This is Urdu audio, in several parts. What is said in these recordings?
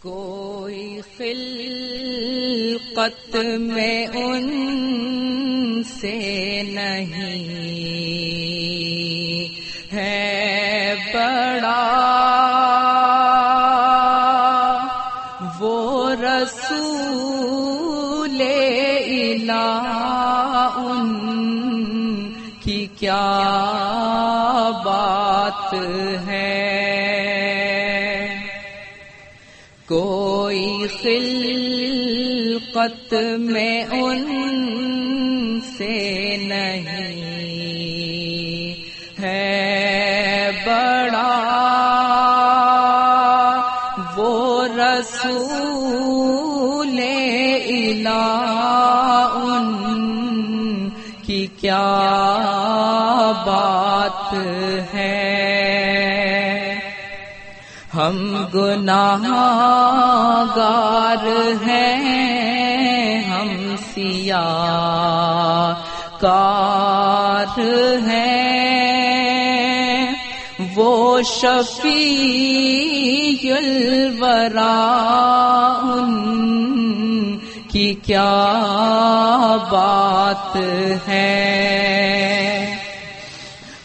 کوئی خلقت میں ان سے نہیں ہے بڑا، وہ رسول الہ ان کی کیا بات ہے۔ کوئی خلقت میں ان سے نہیں ہے بڑا، وہ رسول الہ ان کی کیا بات ہے۔ ہم گناہگار ہیں، ہم سیاہکار ہیں، وہ شفیع الورا ان کی کیا بات ہے۔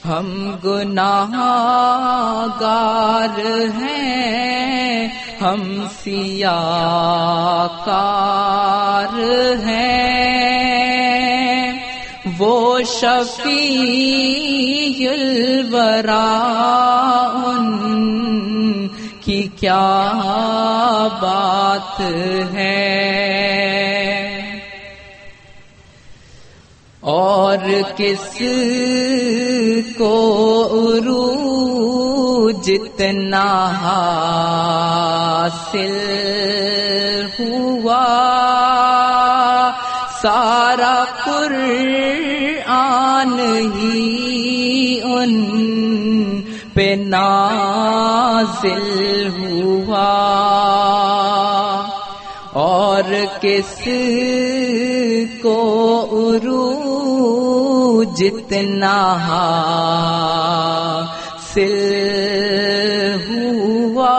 ہم گناہگار ہیں، ہم سیاہکار ہیں، وہ شفیع الورا ان کی کیا بات ہے۔ اور کس کو عروج اتنا حاصل ہوا، سارا قرآن ہی ان پہ نازل ہوا۔ اور کس کو عروج اتنا حاصل ہوا،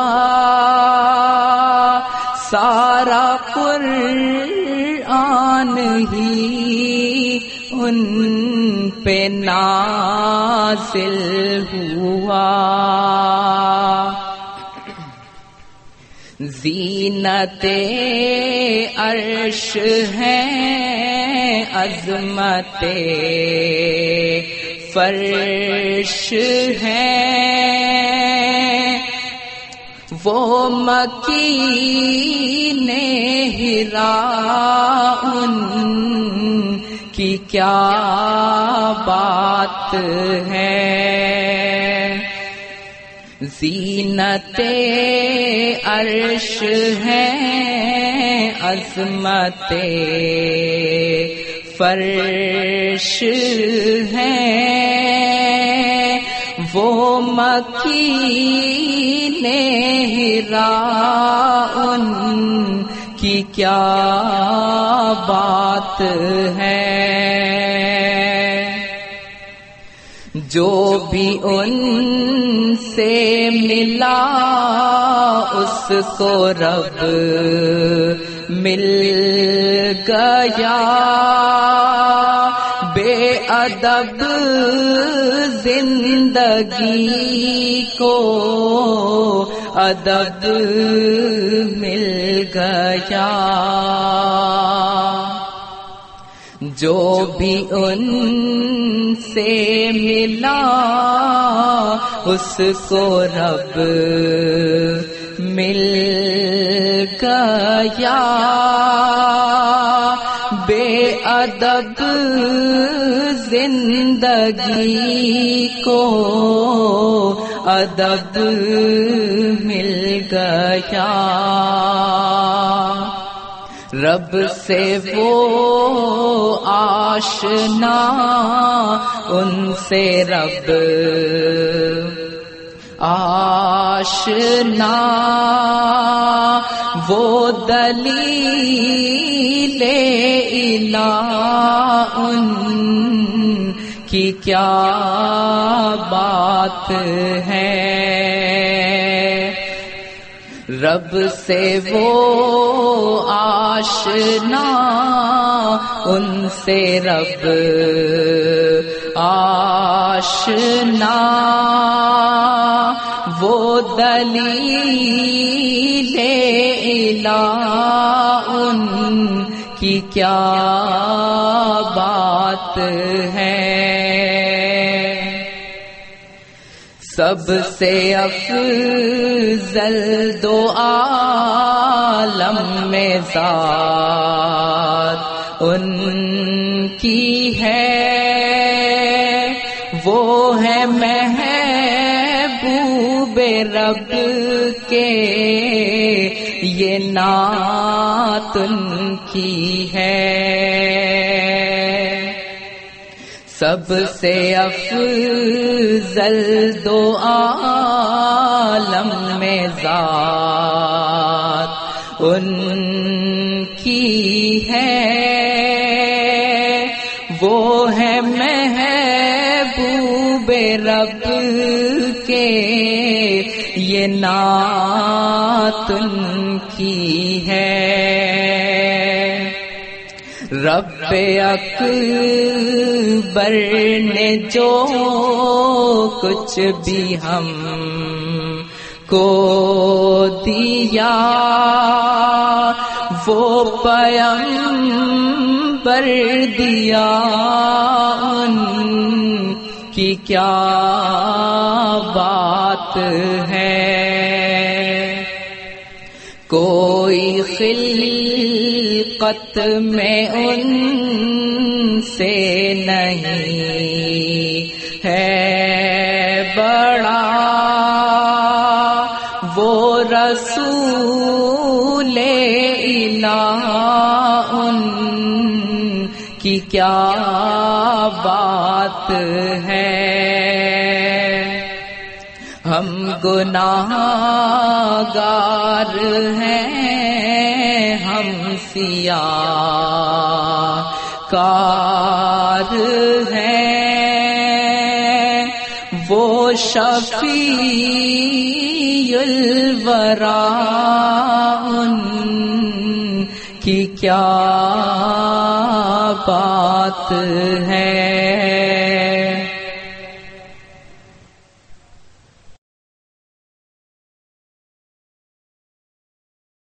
سارا قرآن ہی ان پہ نازل ہوا۔ زینت عرش ہے، عظمت فرش ہے، وہ مکین حرا ان کی کیا بات ہے۔ زینت عرش ہے، عظمت فرش ہے، وہ مکین حرا ان کی کیا بات ہے۔ جو بھی ان سے ملا اس کو رب مل گیا، بے ادب زندگی کو ادب مل گیا۔ جو بھی ان سے ملا اس کو رب مل گیا، بے ادب زندگی کو ادب مل گیا۔ رب سے وہ آشنا، ان سے رب آشنا، وہ دلیل الہ ان کی کیا بات ہے۔ رب سے وہ آشنا، ان سے رب آشنا، وہ دلیل الہ ان کی کیا بات ہے۔ سب سے افضل دو عالم میں ذات ان کی ہے، وہ ہے محبوب رب کے، یہ نعت ان کی ہے۔ سب سے افضل دو عالم میں ذات ان کی ہے، وہ ہے محبوب رب کے، یہ نعت ان کی ہے۔ رب اکبر نے جو کچھ بھی ہم کو دیا، وہ پیغمبر دیا، ان کی کیا بات ہے۔ کوئی خلقت میں ان سے نہیں ہے بڑا، وہ رسول الہ ان کی کیا بات ہے۔ ہم گناہگار ہیں، ہم سیاہ کار ہیں، وہ شفیع الورا ان کی کیا بات ہے۔